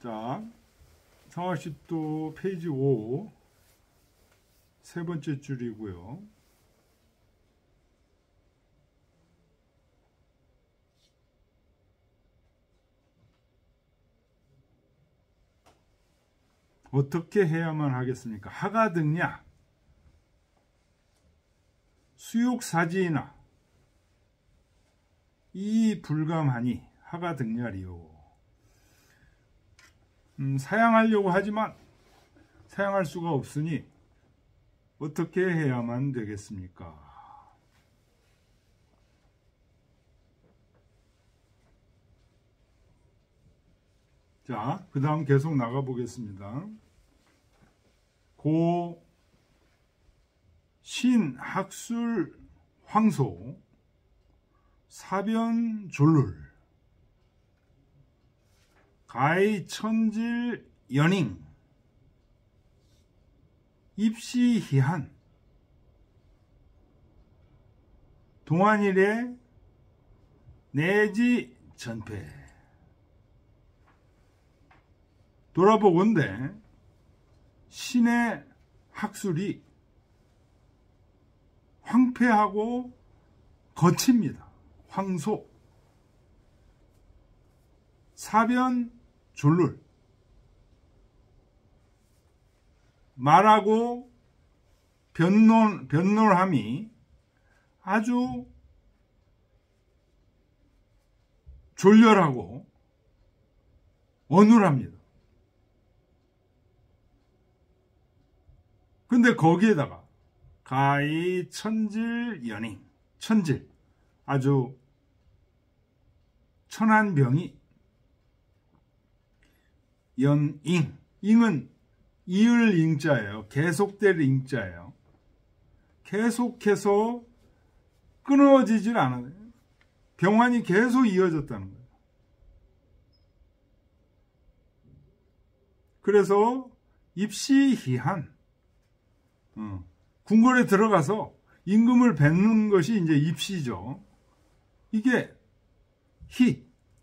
자, 상하시도 페이지 5 세 번째 줄이고요. 어떻게 해야만 하겠습니까? 하가 등냐 수욕사지나 이 불감하니 하가 등냐리요. 사양하려고 하지만 사양할 수가 없으니 어떻게 해야만 되겠습니까? 자, 그 다음 계속 나가 보겠습니다. 고 신학술 황소 사변 졸룰 가히 천질 연잉 입시희한 동안일에 내지 전패. 돌아보건대 신의 학술이 황폐하고 거칩니다. 황소 사변 졸룰 말하고 변론함이 아주 졸렬하고 어눌합니다. 근데 거기에다가 가히 천질 연잉 천질 아주 천한 병이 연잉 잉은 이을 잉자예요. 계속될 잉자예요. 계속해서 끊어지질 않아요. 병환이 계속 이어졌다는 거예요. 그래서 입시희한 궁궐에 들어가서 임금을 뵙는 것이 이제 입시죠. 이게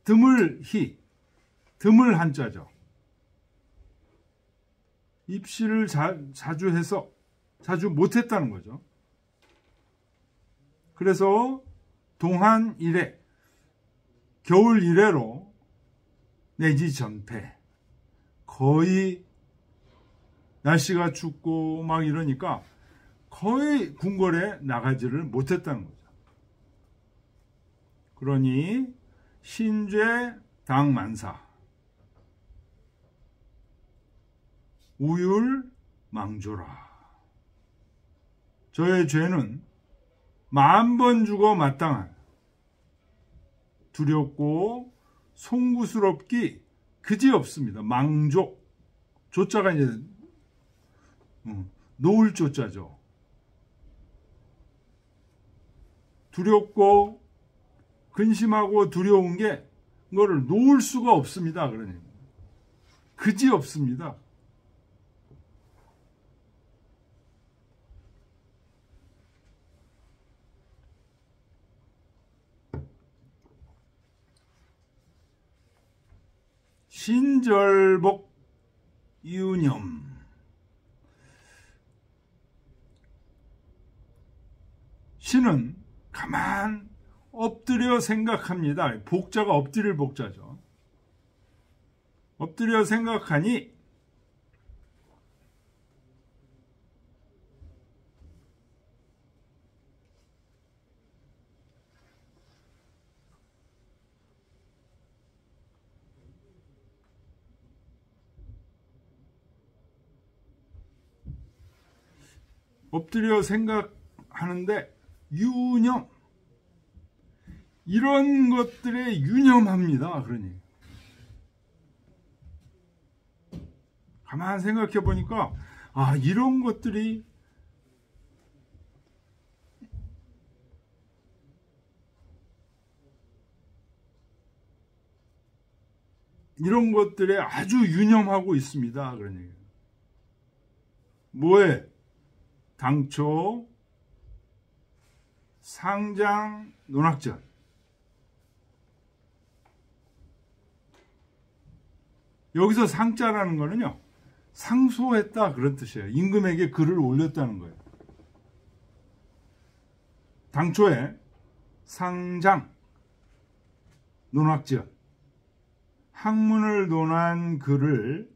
드물 한자죠. 입시를 자주 해서 자주 못했다는 거죠. 그래서 동한 이래 겨울 이래로 내지 전패 거의 날씨가 춥고 막 이러니까 거의 궁궐에 나가지를 못했다는 거죠. 그러니 신죄 당만사 우율 망조라. 저의 죄는 10,000번 죽어 마땅한 두렵고 송구스럽기 그지없습니다. 망조 조자가 이제 놓을 조자죠. 두렵고 근심하고 두려운 게 그거를 놓을 수가 없습니다. 그러니 그지없습니다. 신절복 유념 신은 가만 엎드려 생각합니다. 복자가 엎드릴 복자죠. 엎드려 생각하니 엎드려 생각하는데 유념 이런 것들에 유념합니다. 그러니 가만 생각해 보니까 이런 것들이 이런 것들에 아주 유념하고 있습니다. 그러니 뭐에 당초 상장 논학전, 여기서 상자라는 거는요, 상소했다 그런 뜻이에요. 임금에게 글을 올렸다는 거예요. 당초에 상장, 논학지연, 학문을 논한 글을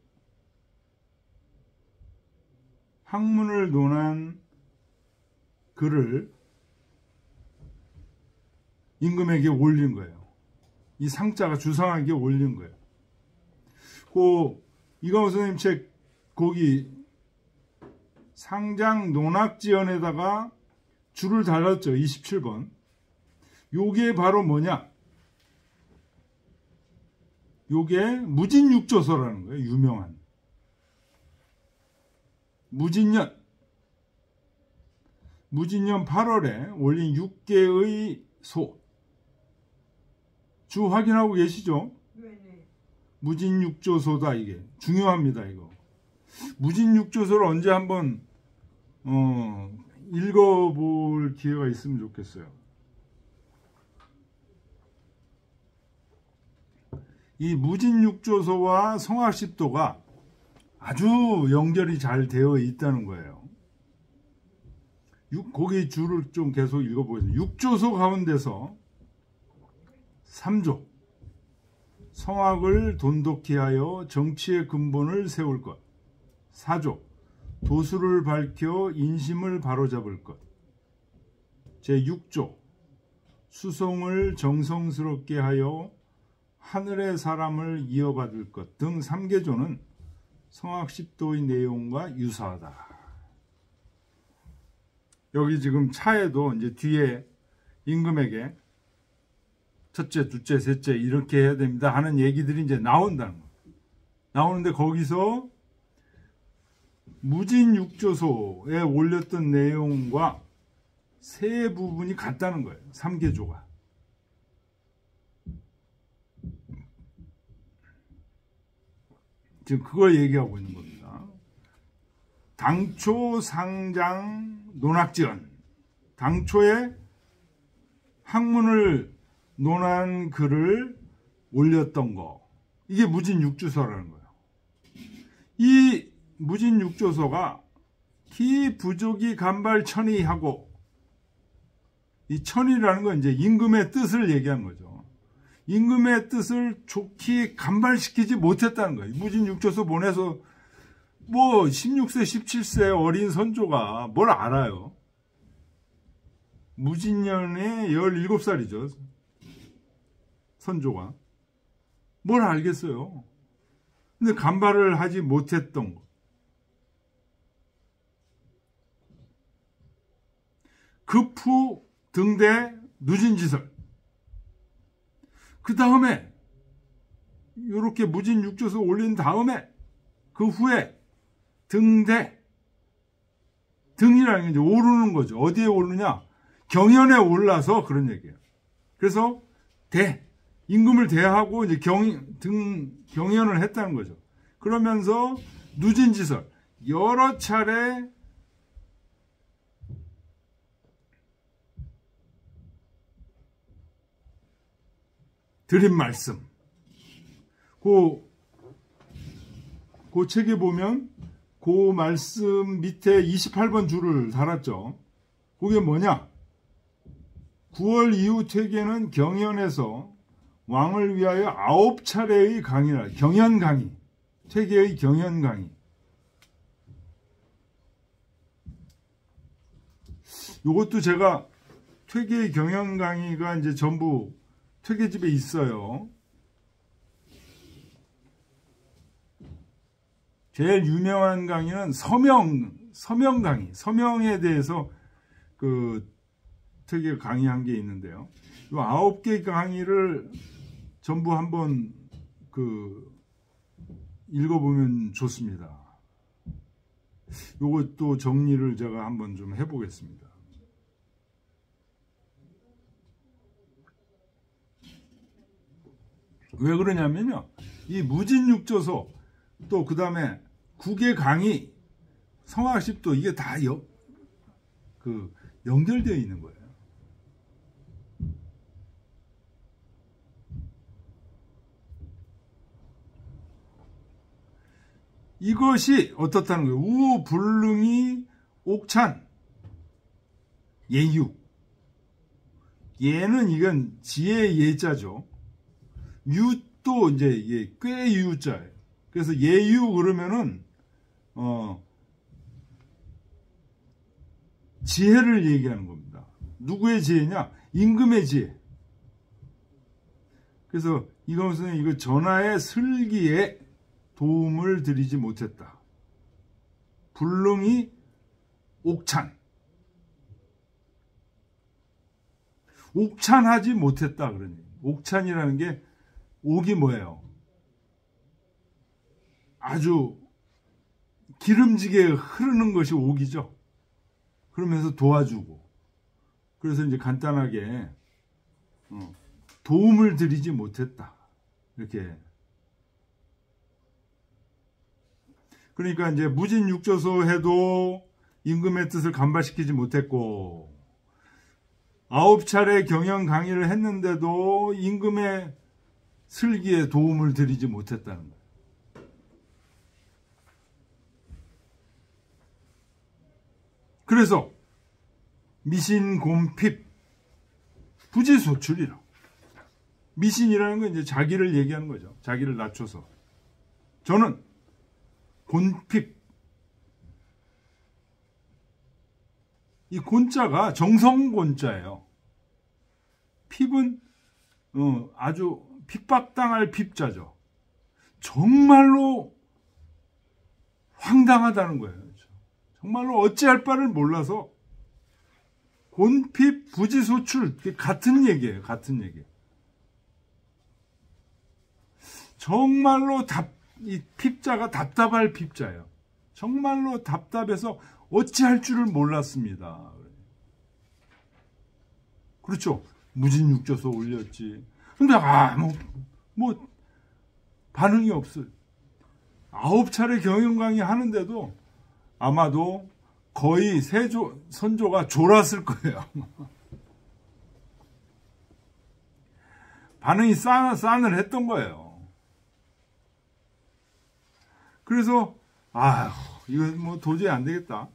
임금에게 올린 거예요. 이 상자가 주상하게 올린 거예요. 이광호 선생님 책 거기 상장 논학지연에다가 줄을 달았죠. 27번. 요게 바로 뭐냐? 요게 무진육조서라는 거예요. 유명한. 무진년 8월에 올린 6개의 소. 주 확인하고 계시죠? 네네. 무진육조소다. 이게 중요합니다. 이거 무진육조소를 언제 한번 읽어볼 기회가 있으면 좋겠어요. 이 무진육조소와 성학십도가 아주 연결이 잘 되어 있다는 거예요. 거기 줄을 좀 계속 읽어보겠습니다. 육조소 가운데서 3조 성학을 돈독히 하여 정치의 근본을 세울 것. 4조 도수를 밝혀 인심을 바로잡을 것. 제6조 수송을 정성스럽게 하여 하늘의 사람을 이어받을 것 등 3개조는 성학십도의 내용과 유사하다. 여기 지금 차에도 이제 뒤에 임금에게 첫째, 둘째, 셋째 이렇게 해야 됩니다 하는 얘기들이 이제 나온다는 거예요. 나오는데 거기서 무진육조소에 올렸던 내용과 세 부분이 같다는 거예요. 3개조가. 지금 그걸 얘기하고 있는 겁니다. 당초 상장 논학지연. 당초에 학문을 논한 글을 올렸던 거. 이게 무진육조서라는 거예요. 이 무진육조서가 기 부족이 간발천의하고, 이 천의라는 건 이제 임금의 뜻을 얘기한 거죠. 임금의 뜻을 좋게 간발시키지 못했다는 거예요. 무진육조서 보내서 뭐 16세, 17세 어린 선조가 뭘 알아요? 무진년에 17살이죠. 선조가. 뭘 알겠어요? 근데 간발을 하지 못했던 거. 급후 등대 누진지설. 그 다음에 이렇게 무진육조서 올린 다음에 그 후에 등대. 등이라는 게 이제 오르는 거죠. 어디에 오르냐? 경연에 올라서 그런 얘기예요. 그래서 임금을 대하고 이제 경연을 했다는 거죠. 그러면서 누진지설 여러 차례 드린 말씀. 그 책에 보면 그 말씀 밑에 28번 줄을 달았죠. 그게 뭐냐? 9월 이후 퇴계는 경연에서 왕을 위하여 9차례의 강의라. 경연 강의. 퇴계의 경연 강의. 이것도 제가 퇴계의 경연 강의가 이제 전부 퇴계집에 있어요. 제일 유명한 강의는 서명 강의. 서명에 대해서 퇴계 강의한 게 있는데요. 이 9개 강의를 전부 한번 읽어보면 좋습니다. 요것도 정리를 제가 한번 좀 해보겠습니다. 왜 그러냐면요. 이 무진육조서 또 그 다음에 국의 강의, 성학십도 이게 다 연결되어 있는 거예요. 이것이 어떻다는 거예요? 우불능이 옥찬 예유. 예는 이건 지혜의 예자죠. 유도 이제 꾀유자예요. 그래서 예유 그러면은 지혜를 얘기하는 겁니다. 누구의 지혜냐? 임금의 지혜. 그래서 이것은 이거 전하의 슬기에 도움을 드리지 못했다. 불능이 옥찬. 옥찬하지 못했다 그러니. 옥찬이라는 게 옥이 뭐예요? 아주 기름지게 흐르는 것이 옥이죠. 그러면서 도와주고. 그래서 이제 간단하게 도움을 드리지 못했다. 이렇게. 그러니까 이제 무진육조소 해도 임금의 뜻을 간발시키지 못했고 9차례 경영 강의를 했는데도 임금의 슬기에 도움을 드리지 못했다는 거예요. 그래서 미신곰핍 부지소출이라. 미신이라는 건 이제 자기를 얘기하는 거죠. 자기를 낮춰서. 저는 곤핍. 이 곤자가 정성곤자예요. 핍은 아주 핍박당할 핍자죠. 정말로 황당하다는 거예요. 정말로 어찌할 바를 몰라서 곤핍 부지소출 같은 얘기예요. 같은 얘기. 정말로 이 핍자가 답답할 핍자예요. 정말로 답답해서 어찌할 줄을 몰랐습니다. 그렇죠. 무진육조소 올렸지. 근데 뭐 반응이 없어요. 9차례 경영 강의 하는데도 아마도 거의 선조가 졸았을 거예요. 반응이 싸늘했던 거예요. 그래서 이거 뭐 도저히 안 되겠다.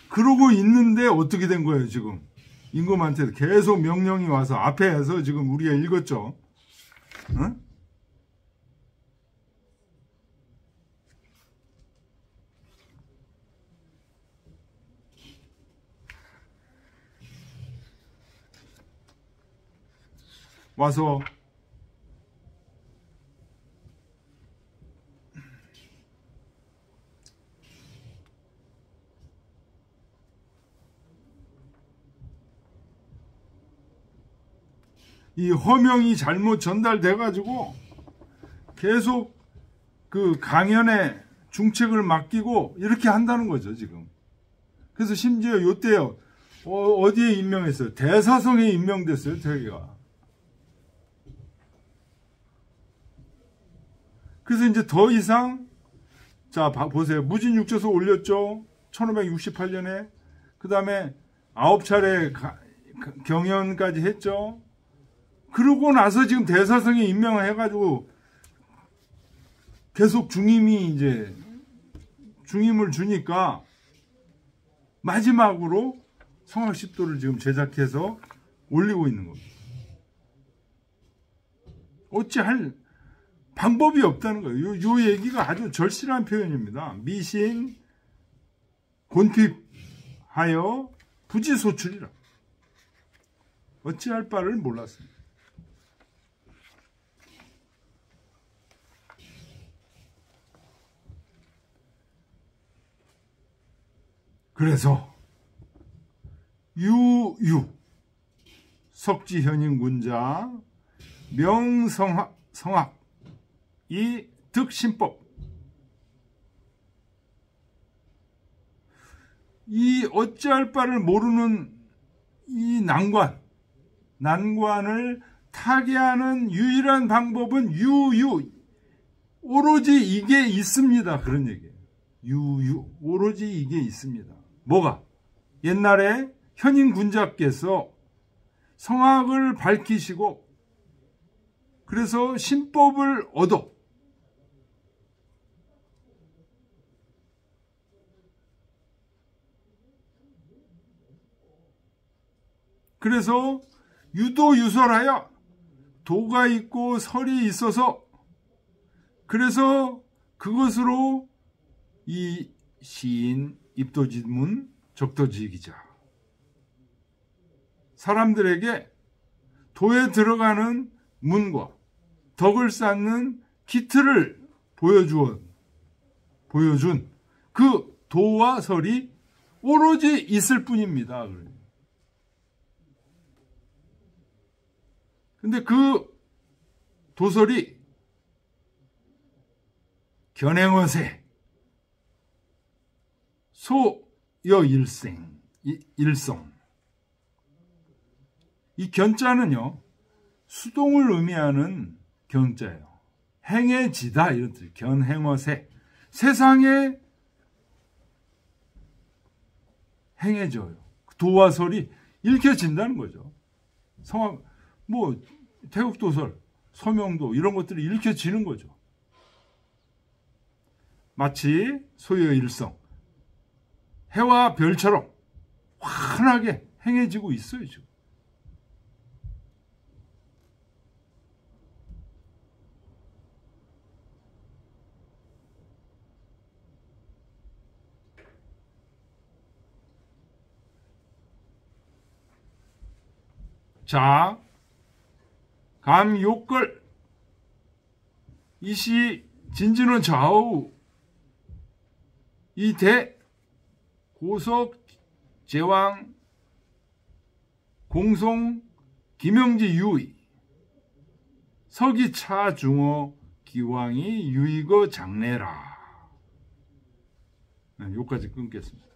그러고 있는데 어떻게 된 거예요, 지금? 임금한테 계속 명령이 와서 앞에서 지금 우리가 읽었죠. 응? 와서 이 허명이 잘못 전달돼 가지고 계속 그 강연에 중책을 맡기고 이렇게 한다는 거죠, 지금. 그래서 심지어 요때요. 어디에 임명했어요? 대사성에 임명됐어요, 자기가. 그래서 이제 더 이상 자, 보세요. 무진육조소 올렸죠. 1568년에. 그 다음에 9차례 경연까지 했죠. 그러고 나서 지금 대사성에 임명을 해가지고 계속 중임을 주니까 마지막으로 성악십도를 지금 제작해서 올리고 있는 겁니다. 어찌할 방법이 없다는 거예요. 요 얘기가 아주 절실한 표현입니다. 미신 곤핍하여 부지소출이라. 어찌할 바를 몰랐습니다. 그래서 유유 석지현인군자 명성학 이 득신법 이 어찌할 바를 모르는 이 난관을 타개하는 유일한 방법은 오로지 이게 있습니다. 그런 얘기예요. 오로지 이게 있습니다. 뭐가? 옛날에 현인군자께서 성악을 밝히시고 그래서 신법을 얻어. 그래서 유도유설하여 도가 있고 설이 있어서 그래서 그것으로 이 시인 입도지문 적도지기자 사람들에게 도에 들어가는 문과 덕을 쌓는 기틀을 보여준 그 도와 설이 오로지 있을 뿐입니다. 근데 그 도설이 견행어세 소여일성 이 견자는요 수동을 의미하는 견자예요. 행해지다 이런 뜻. 견행어세 세상에 행해져요. 도와 설이 읽혀진다는 거죠. 성악 뭐 태국도설, 서명도 이런 것들이 읽혀지는 거죠. 마치 소여일성 해와 별처럼 환하게 행해지고 있어요. 지금. 자, 감욕걸 이시 진진원 좌우 이대 고석 제왕 공송 김영지 유의 서기차 중어 기왕이 유의거 장래라. 네, 여기까지 끊겠습니다.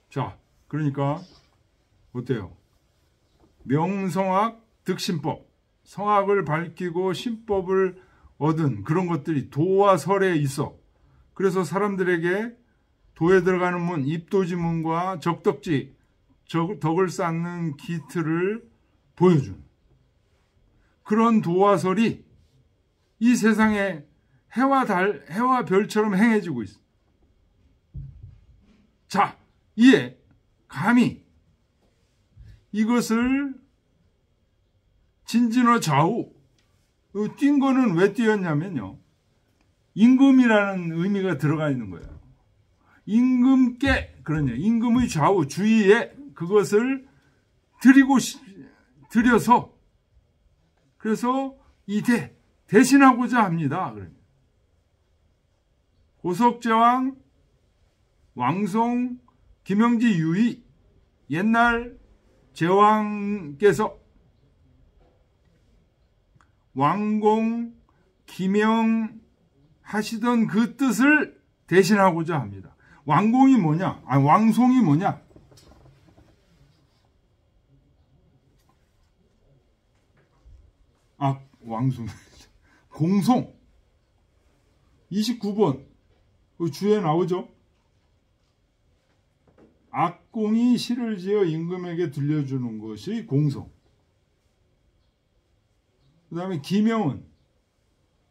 자, 그러니까 어때요? 명성학 득신법, 성학을 밝히고 신법을 얻은 그런 것들이 도와 설에 있어. 그래서 사람들에게 도에 들어가는 문, 입도지문과 적덕지, 덕을 쌓는 기틀을 보여준 그런 도와 설이 이 세상에 해와 별처럼 행해지고 있어. 자, 이에 감히 이것을 진진어 좌우 뛴 거는 왜 띄었냐면요. 임금이라는 의미가 들어가 있는 거예요. 임금께 그러냐. 임금의 좌우 주위에 그것을 들여서 그래서 이 대신하고자 합니다. 고석제왕 왕송 김영지 유의 옛날 제왕께서 왕공 기명 하시던 그 뜻을 대신하고자 합니다. 왕공이 뭐냐? 왕송이 뭐냐? 왕송 공송 29번 그 주에 나오죠. 악공이 시를 지어 임금에게 들려주는 것이 공송. 그 다음에 기명은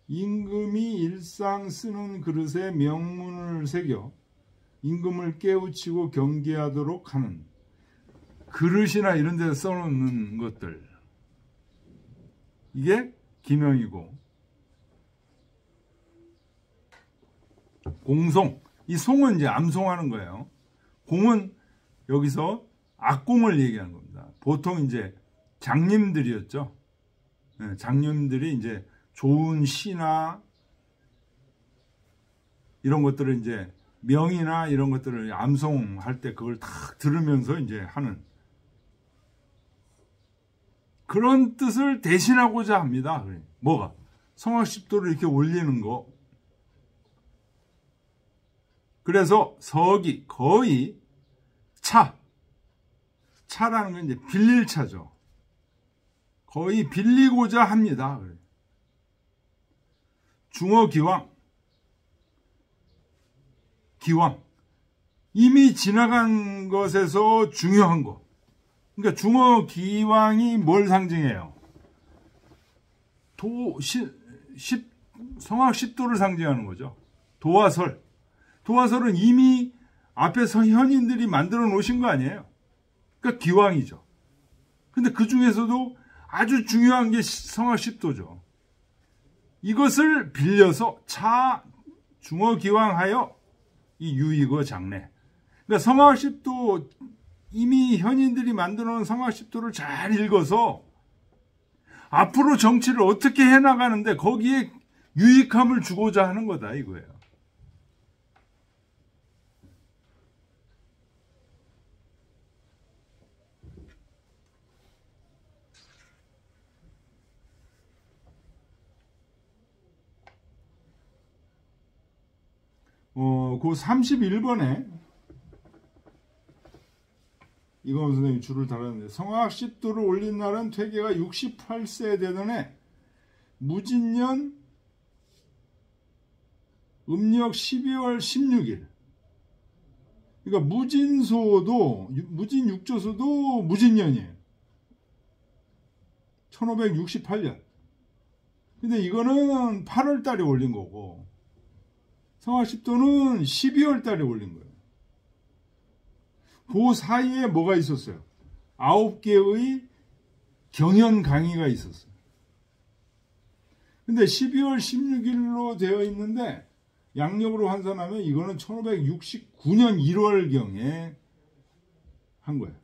임금이 일상 쓰는 그릇에 명문을 새겨 임금을 깨우치고 경계하도록 하는 그릇이나 이런 데 써놓는 것들. 이게 기명이고 공송. 이 송은 이제 암송하는 거예요. 공은 여기서 악공을 얘기하는 겁니다. 보통 이제 장님들이었죠. 네, 장님들이 이제 좋은 시나 이런 것들을 이제 명이나 이런 것들을 암송할 때 그걸 딱 들으면서 이제 하는 그런 뜻을 대신하고자 합니다. 뭐가? 성악 10도를 이렇게 올리는 거. 그래서 석이 거의 차라는 건 이제 빌릴 차죠. 거의 빌리고자 합니다. 중어기왕, 기왕, 이미 지나간 것에서 중요한 것. 그러니까 중어기왕이 뭘 상징해요? 성악 10도를 상징하는 거죠. 도화설. 도화설은 이미 앞에서 현인들이 만들어 놓으신 거 아니에요? 그러니까 기왕이죠. 근데 그 중에서도 아주 중요한 게 성악 10도죠. 이것을 빌려서 중어기왕하여 이 유익어 장래. 그러니까 성악 10도, 이미 현인들이 만들어 놓은 성악 10도를 잘 읽어서 앞으로 정치를 어떻게 해나가는데 거기에 유익함을 주고자 하는 거다 이거예요. 그 31번에 이건 선생님이 줄을 달았는데, 성악 10도를 올린 날은 퇴계가 68세 되던 해 무진년 음력 12월 16일. 그러니까 무진육조소도 무진년이에요. 1568년. 근데 이거는 8월 달에 올린 거고, 성악 10도는 12월 달에 올린 거예요. 그 사이에 뭐가 있었어요? 9개의 경연 강의가 있었어요. 근데 12월 16일로 되어 있는데 양력으로 환산하면 이거는 1569년 1월경에 한 거예요.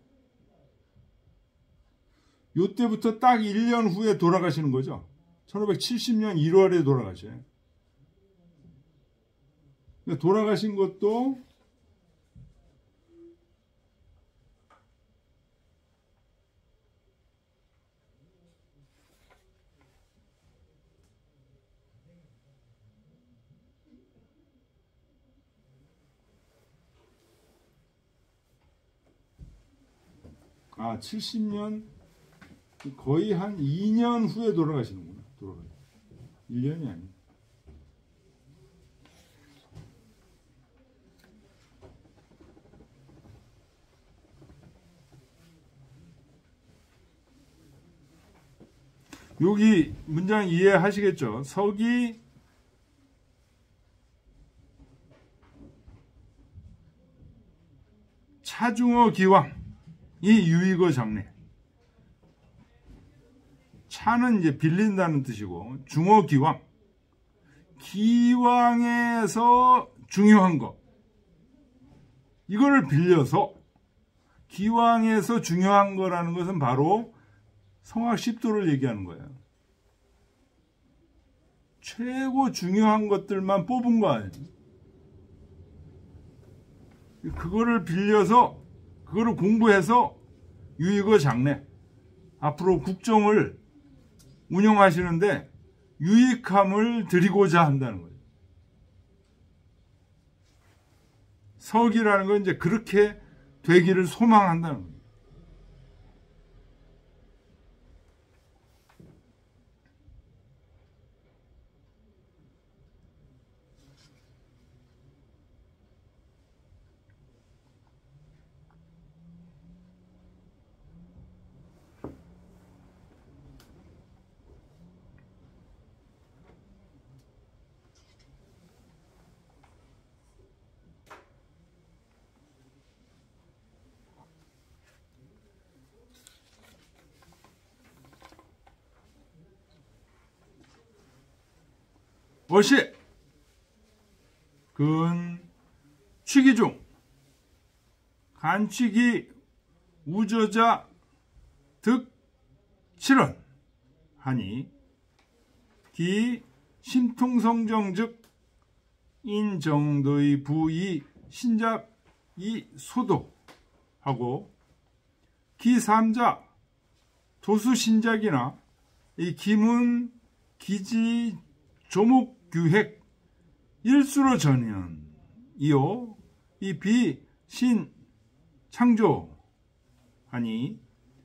요때부터 딱 1년 후에 돌아가시는 거죠. 1570년 1월에 돌아가셔요. 돌아가신 것도 아, 70년, 거의 한 2년 후에 돌아가시는구나. 1년이 아니에요. 여기 문장 이해하시겠죠? 석이 차중어 기왕, 이 유익어 장래. 차는 이제 빌린다는 뜻이고, 중어 기왕. 기왕에서 중요한 거. 이거를 빌려서, 기왕에서 중요한 거라는 것은 바로 성악 10도를 얘기하는 거예요. 최고 중요한 것들만 뽑은 거 아니에요. 그거를 빌려서, 그거를 공부해서 유익어 장래, 앞으로 국정을 운영하시는데 유익함을 드리고자 한다는 거예요. 석이라는 건 이제 그렇게 되기를 소망한다는 거예요. 어시 근 취기 중 간취기 우저자 득 실언 하니 기 심통성정 즉 인정도의 부이 신작 이 소도하고 기 3자 도수신작이나 이 기문 기지 조목규획 일수로 전현이요 이 비신 창조 하니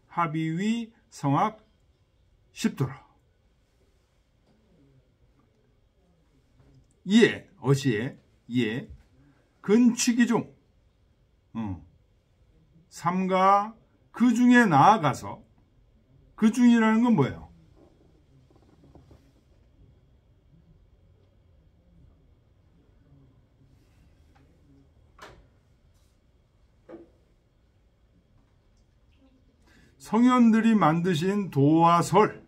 합의위 성악 십도라. 이에 어시에 이에 근취기 중 삼가 그 중에 나아가서 그 중이라는 건 뭐예요? 성현들이 만드신 도와 설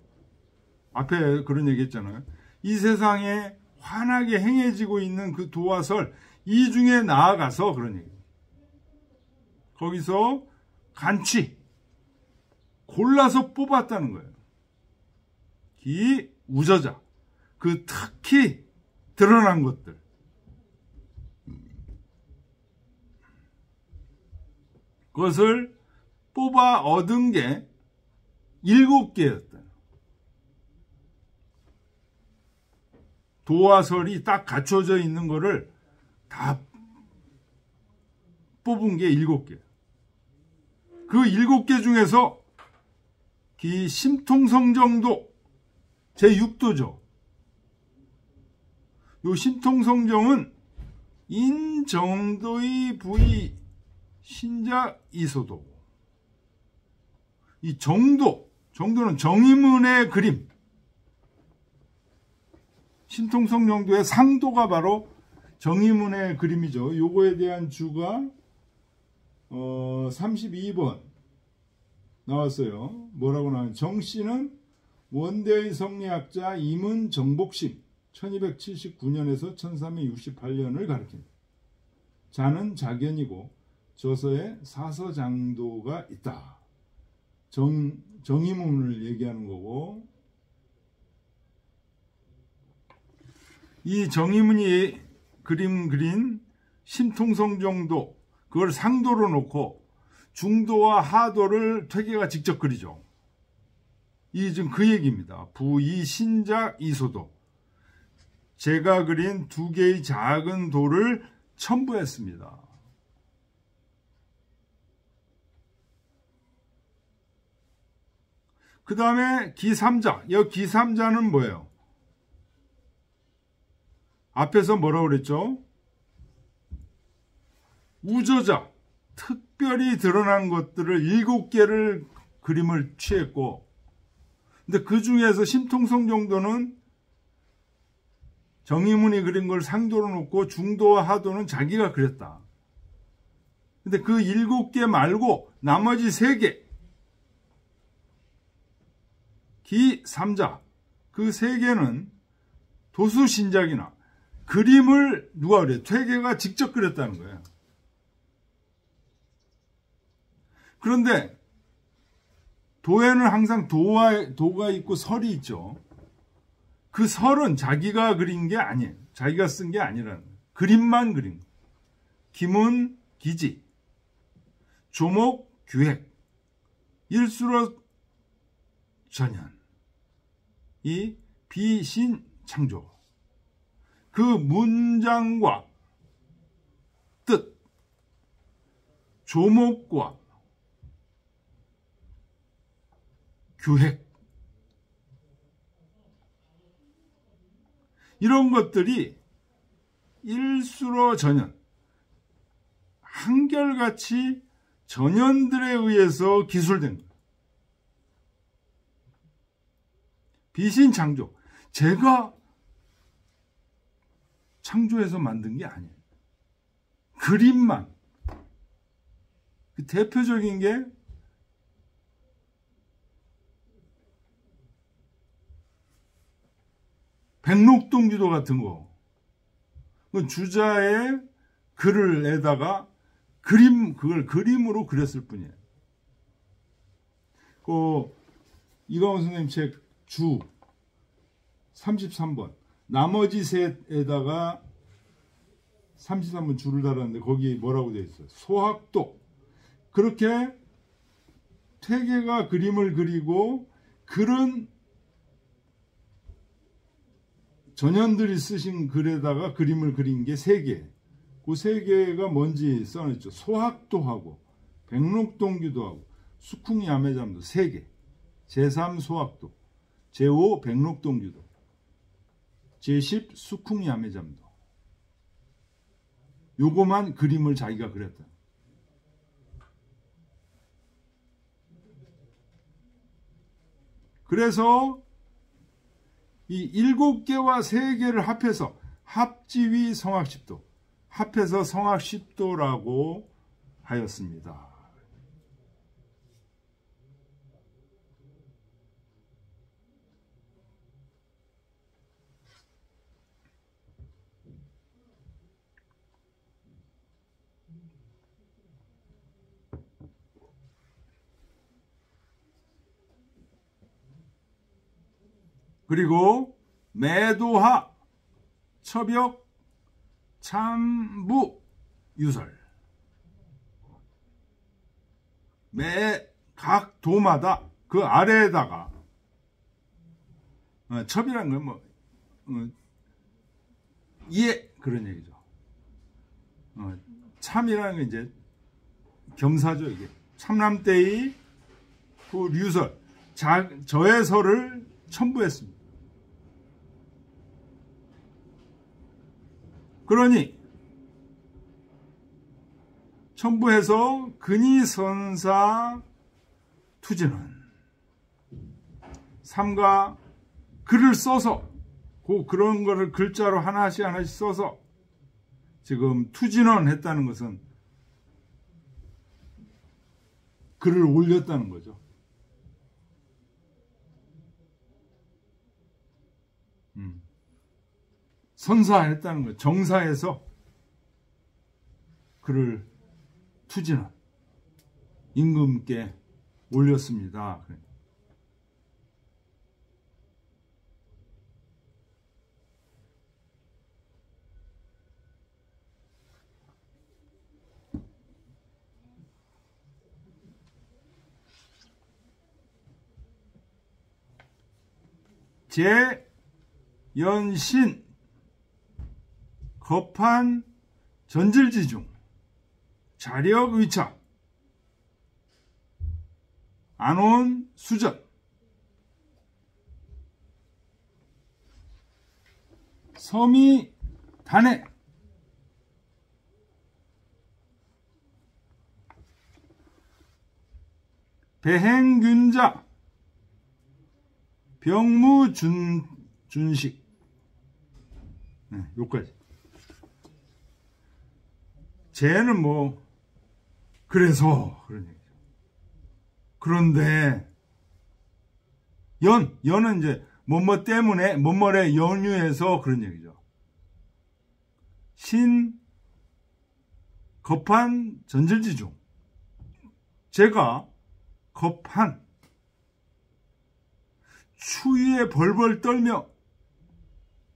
앞에 그런 얘기 했잖아요. 이 세상에 환하게 행해지고 있는 그 도와 설 이 중에 나아가서 그런 얘기예요. 거기서 간취 골라서 뽑았다는 거예요. 이 우저자 그 특히 드러난 것들 그것을 뽑아 얻은 게 7개였다. 도화설이 딱 갖춰져 있는 거를 다 뽑은 게 7개. 그 7개 중에서 이 심통성정도 제6도죠. 요 심통성정은 인정도의 부의 신자 이소도. 이 정도는 정의문의 그림. 심통성정도의 상도가 바로 정의문의 그림이죠. 요거에 대한 주가 32번 나왔어요. 뭐라고 나와요? 정씨는 원대의 성리학자 임은 정복심 1279년에서 1368년을 가리킵니다. 자는 자견이고 저서에 사서장도가 있다. 정의문을 얘기하는 거고 이 정의문이 그린 심통성정도 그걸 상도로 놓고 중도와 하도를 퇴계가 직접 그리죠. 이 지금 그 얘기입니다. 부이 신자 이소도 제가 그린 2개의 작은 도를 첨부했습니다. 그 다음에 기삼자. 이 기삼자는 뭐예요? 앞에서 뭐라고 그랬죠? 우저자. 특별히 드러난 것들을 7개를 그림을 취했고 근데 그 중에서 심통성정도는 정의문이 그린 걸 상도로 놓고 중도와 하도는 자기가 그렸다. 근데 그 7개 말고 나머지 3개 기3자 그 3개는 도수신작이나 그림을 누가 그래요? 퇴계가 직접 그렸다는 거예요. 그런데 도에는 항상 도가 있고 설이 있죠. 그 설은 자기가 그린 게 아니에요. 자기가 쓴 게 아니라는 거예요. 그림만 그린 거예요. 기문, 기지, 조목, 규획, 일수로 전현, 이 비신, 창조. 그 문장과 뜻, 조목과 규획 이런 것들이 일수로 전현 한결같이 전현들에 의해서 기술된 거예요. 비신창조 제가 창조해서 만든 게 아니에요. 그림만 그 대표적인 게 백록동지도 같은 거. 주자의 글을 내다가 그걸 그림으로 그렸을 뿐이에요. 이광호 선생님 책 주 33번. 나머지 셋에다가 33번 줄을 달았는데 거기 뭐라고 되어 있어요? 소학도. 그렇게 퇴계가 그림을 그리고 글은 전현들이 쓰신 글에다가 그림을 그린 게 3개. 그 3개가 뭔지 써놨죠. 소학도 하고 백록동규도 하고 수쿵야매잠도 3개. 제3 소학도, 제5 백록동규도, 제10 수쿵야매잠도. 요거만 그림을 자기가 그렸다. 그래서 이 7개와 3개를 합해서 합지위 성악십도, 합해서 성악십도라고 하였습니다. 그리고 매도하, 처벽, 참부, 유설. 각 도마다 그 아래에다가 첩이란 건 뭐 그런 얘기죠. 참이라는 건 이제 겸사죠. 이게 참남대의 그 류설, 저해설을 첨부했습니다. 그러니 첨부해서 근위선사 투진은 삼가 글을 써서 그런 거를 글자로 하나씩 써서 지금 투진원 했다는 것은 글을 올렸다는 거죠. 선사했다는 거, 정사해서 그를 투진한 임금께 올렸습니다. 제연신 겁한 전질지중 자력의착 안온 수전 섬이 단해 배행균자 병무준식 요까지. 쟤는 뭐 그래서 그런 얘기죠. 그런데 연은 이제 뭐뭐 때문에 뭐뭐에 연유해서 그런 얘기죠. 신 겁한 전질지중 제가 겁한 추위에 벌벌 떨며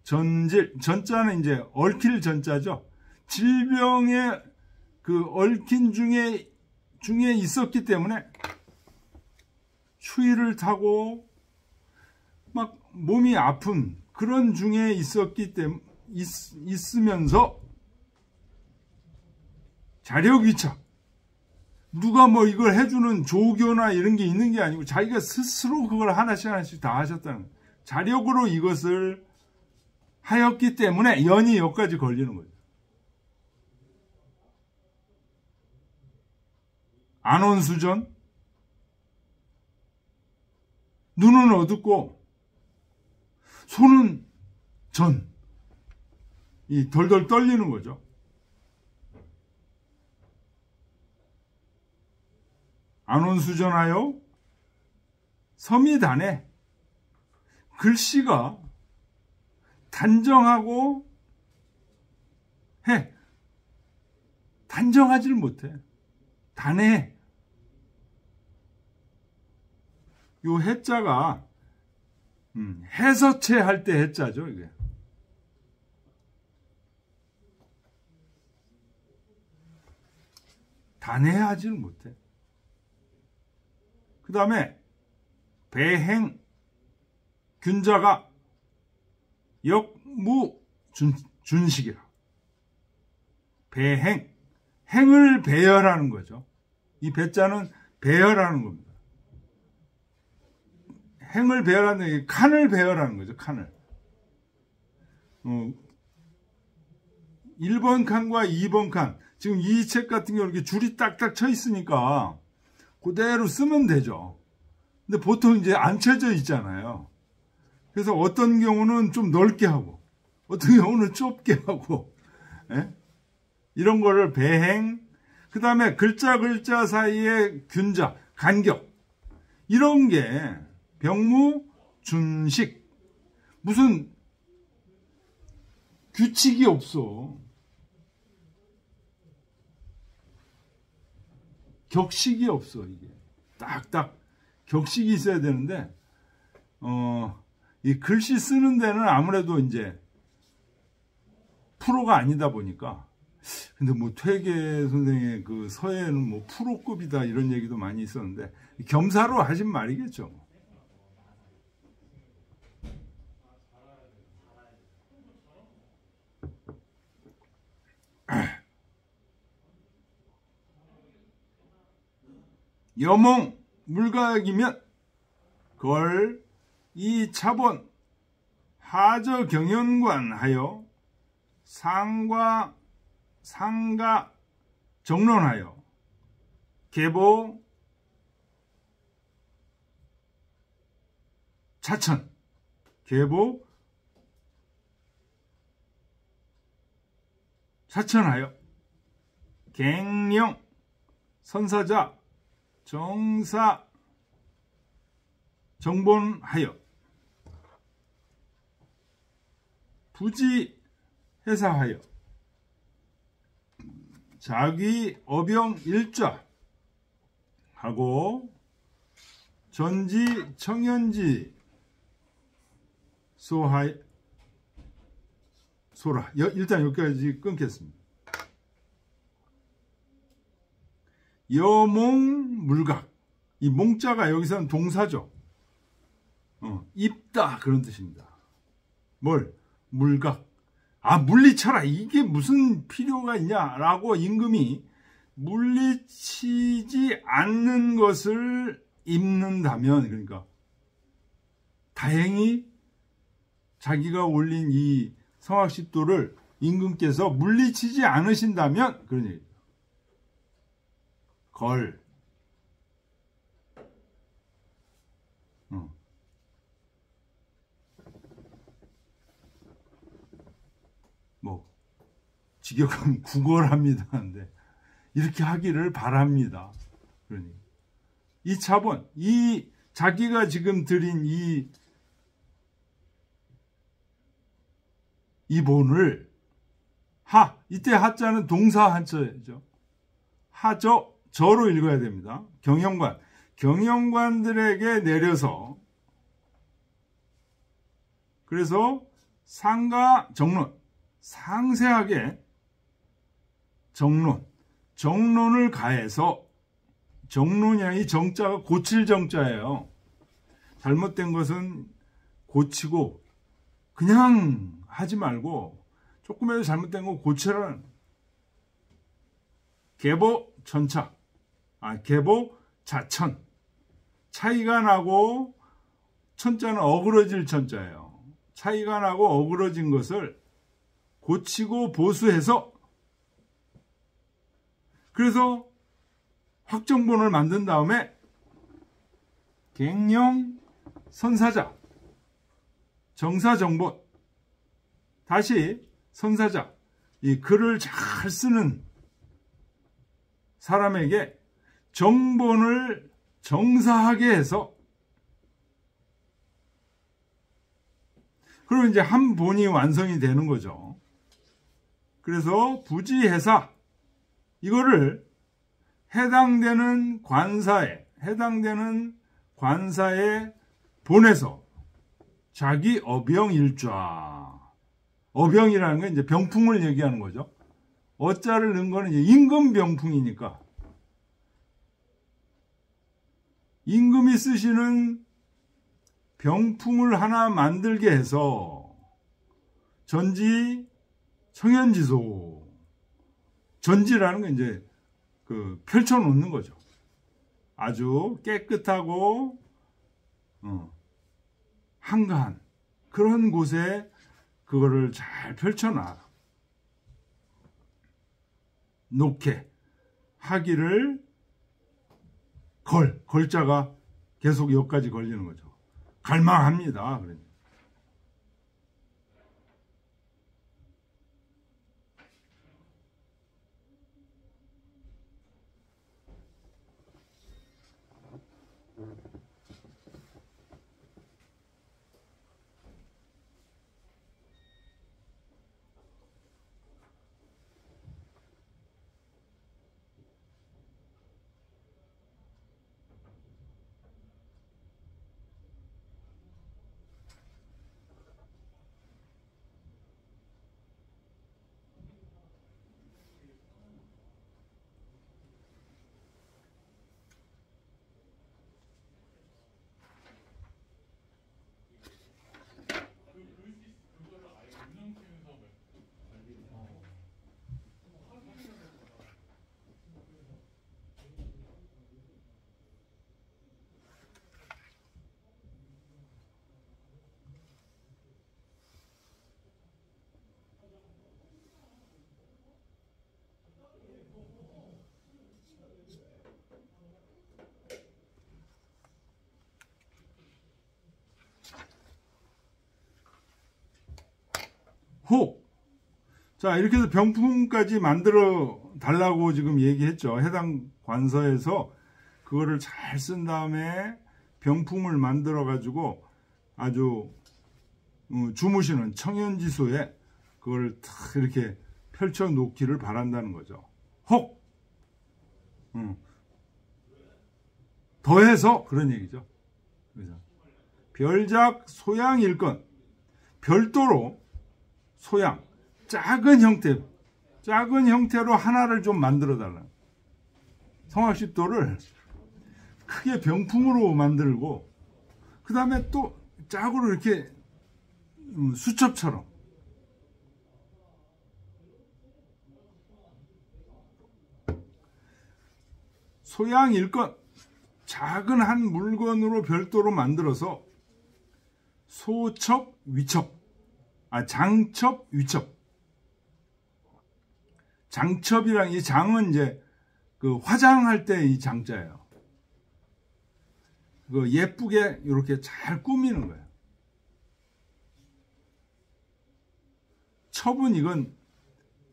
전자는 이제 얽힐 전자죠. 질병에 그 얽힌 중에 있었기 때문에 추위를 타고 막 몸이 아픈 그런 중에 있으면서 자력위착 누가 뭐 이걸 해주는 조교나 이런 게 있는 게 아니고 자기가 스스로 그걸 하나씩 다 하셨다는 거예요. 자력으로 이것을 하였기 때문에 연이 여기까지 걸리는 거죠. 안온수전 눈은 어둡고 손은 이 덜덜 떨리는 거죠. 안온수전하여 섬이 단해 글씨가 단정하고 단정하지를 못해. 단해. 요 해자가 해서체 할 때 해자죠. 이게. 단해하지를 못해. 그 다음에 배행 균자가 병무준식이라. 배행, 행을 배열하는 거죠. 이 배자는 배열하는 겁니다. 행을 배열하는 게 칸을 배열하는 거죠. 칸을. 1번 칸과 2번 칸. 지금 이 책 같은 경우 이렇게 줄이 딱딱 쳐 있으니까 그대로 쓰면 되죠. 근데 보통 이제 안 쳐져 있잖아요. 그래서 어떤 경우는 좀 넓게 하고, 어떤 경우는 좁게 하고, 예? 이런 거를 배행, 그 다음에 글자 사이에 균자, 간격, 이런 게 병무준식. 무슨 규칙이 없어. 격식이 없어, 이게. 딱딱 격식이 있어야 되는데, 이 글씨 쓰는 데는 아무래도 이제 프로가 아니다 보니까. 근데 뭐 퇴계 선생의 그 서예는 뭐 프로급이다 이런 얘기도 많이 있었는데, 겸사로 하신 말이겠죠. 여몽 물각이면 걸 이 차본 하저 경연관 하여 상가 정론하여 계보 차천 계보 차천하여 갱령 선사자 정사 정본하여 부지 회사하여 자기 어병 일좌 하고 전지 청연지 소라. 일단 여기까지 끊겠습니다. 여몽 물각. 이 몽자가 여기서는 동사죠. 입다 그런 뜻입니다. 뭘? 물각. 물리쳐라. 이게 무슨 필요가 있냐라고 임금이 물리치지 않는 것을 입는다면, 그러니까 다행히 자기가 올린 이 성악십도를 임금께서 물리치지 않으신다면 그런 얘기죠. 걸. 뭐 직역하면 구걸합니다. 근데 이렇게 하기를 바랍니다. 그러니 이 차본, 이 자기가 지금 드린 이 본을 이때 하자는 동사 한자죠. 하저 저로 읽어야 됩니다. 경영관들에게 내려서, 그래서 상가 정론, 상세하게 정론을 가해서, 정론이 이 정자가 고칠 정자예요. 잘못된 것은 고치고 그냥 하지 말고 조금이라도 잘못된 거 고치라는. 계보 천차, 계보 자천. 차이가 나고, 천자는 어그러질 천자예요. 차이가 나고 어그러진 것을 고치고 보수해서, 그래서 확정본을 만든 다음에 갱령 선사자, 정사정본, 다시 선사자, 이 글을 잘 쓰는 사람에게 정본을 정사하게 해서, 그리고 이제 한 본이 완성이 되는 거죠. 그래서 부지회사, 이거를 해당되는 관사에 보내서 자기 어병일좌. 어병이라는 건 이제 병풍을 얘기하는 거죠. 어자를 넣은 거는 이제 임금병풍이니까 임금이 쓰시는 병풍을 하나 만들게 해서 전지 청현지소. 전지라는 건 이제 그 펼쳐놓는 거죠. 아주 깨끗하고 한가한 그런 곳에 그거를 잘 펼쳐놔 놓게 하기를 걸자가 계속 여기까지 걸리는 거죠. 갈망합니다. 그러니까. 혹. 자, 이렇게 해서 병풍까지 만들어 달라고 지금 얘기했죠. 해당 관서에서 그거를 잘 쓴 다음에 병풍을 만들어 가지고 아주 주무시는 청현지소에 그걸 탁 이렇게 펼쳐 놓기를 바란다는 거죠. 혹. 더해서 그런 얘기죠. 그래서 별작 소양일건 별도로 소양 작은 형태로 하나를 좀 만들어 달라. 성악십도를 크게 병풍으로 만들고 그 다음에 또 짝으로 이렇게 수첩처럼 소양일건 작은 한 물건으로 별도로 만들어서 소첩, 위첩, 장첩, 위첩. 장첩이랑 이 장은 이제 그 화장할 때 이 장자예요. 그 예쁘게 이렇게 잘 꾸미는 거예요. 첩은 이건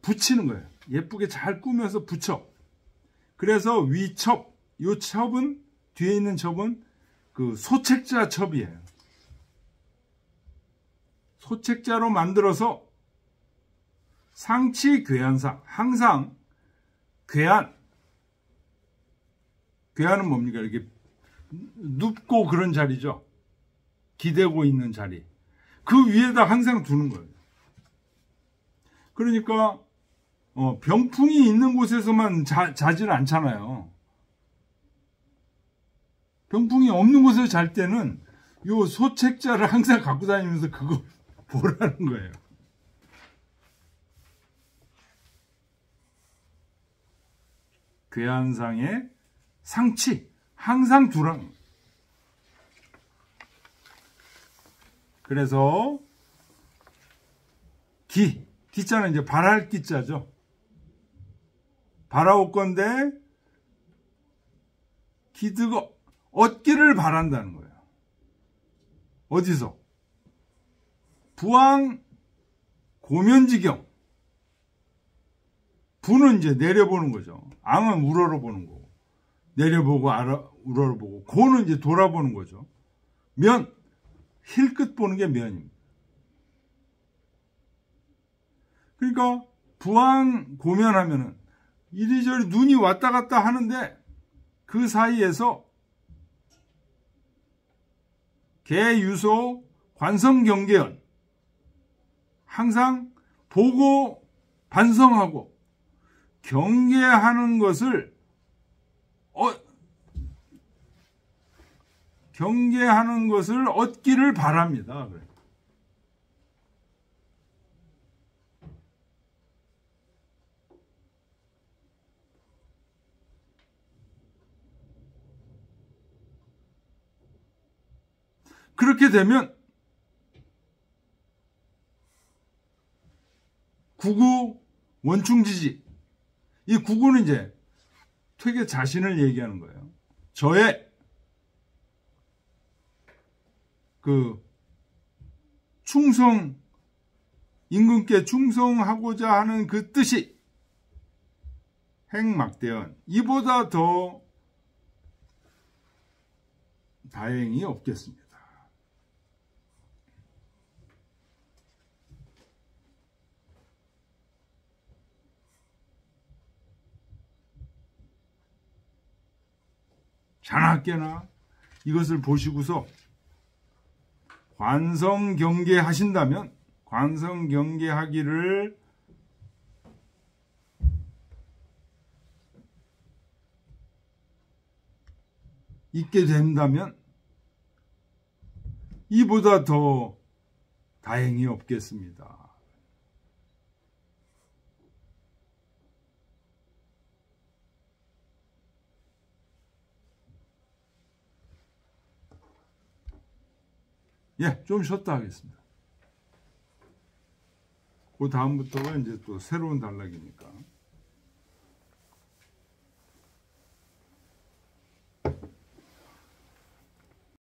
붙이는 거예요. 예쁘게 잘 꾸며서 붙여. 그래서 위첩, 요 첩은 뒤에 있는 첩은 그 소책자 첩이에요. 소책자로 만들어서 상치 괴한상, 항상 괴한은 뭡니까? 이렇게 눕고 그런 자리죠. 기대고 있는 자리. 그 위에다 항상 두는 거예요. 그러니까 병풍이 있는 곳에서만 자질 않잖아요. 병풍이 없는 곳에서 잘 때는 요 소책자를 항상 갖고 다니면서 그거 보라는 거예요. 괴한상의 상치 항상 두랑. 그래서 기자는 이제 바랄 기자죠. 바라올 건데 기득어 얻기를 바란다는 거예요. 어디서? 부왕 고면지경. 부는 이제 내려보는 거죠. 앙은 우러러보는 거고, 내려보고 우러러보고, 고는 이제 돌아보는 거죠. 면, 힐끗 보는 게 면입니다. 그러니까 부왕 고면하면은 이리저리 눈이 왔다 갔다 하는데 그 사이에서 개유소 관성경계연 항상 보고 반성하고 경계하는 것을 얻기를 바랍니다. 그렇게 되면 구구 원충 지지. 이 구구는 이제 퇴계 자신을 얘기하는 거예요. 저의 그 충성, 임금께 충성하고자 하는 그 뜻이 행막대언, 이보다 더 다행이 없겠습니다. 자나깨나 이것을 보시고서 관성경계하신다면, 관성경계하기를 있게 된다면 이보다 더 다행이 없겠습니다. 예, 좀 쉬었다 하겠습니다. 그 다음부터가 이제 또 새로운 단락이니까.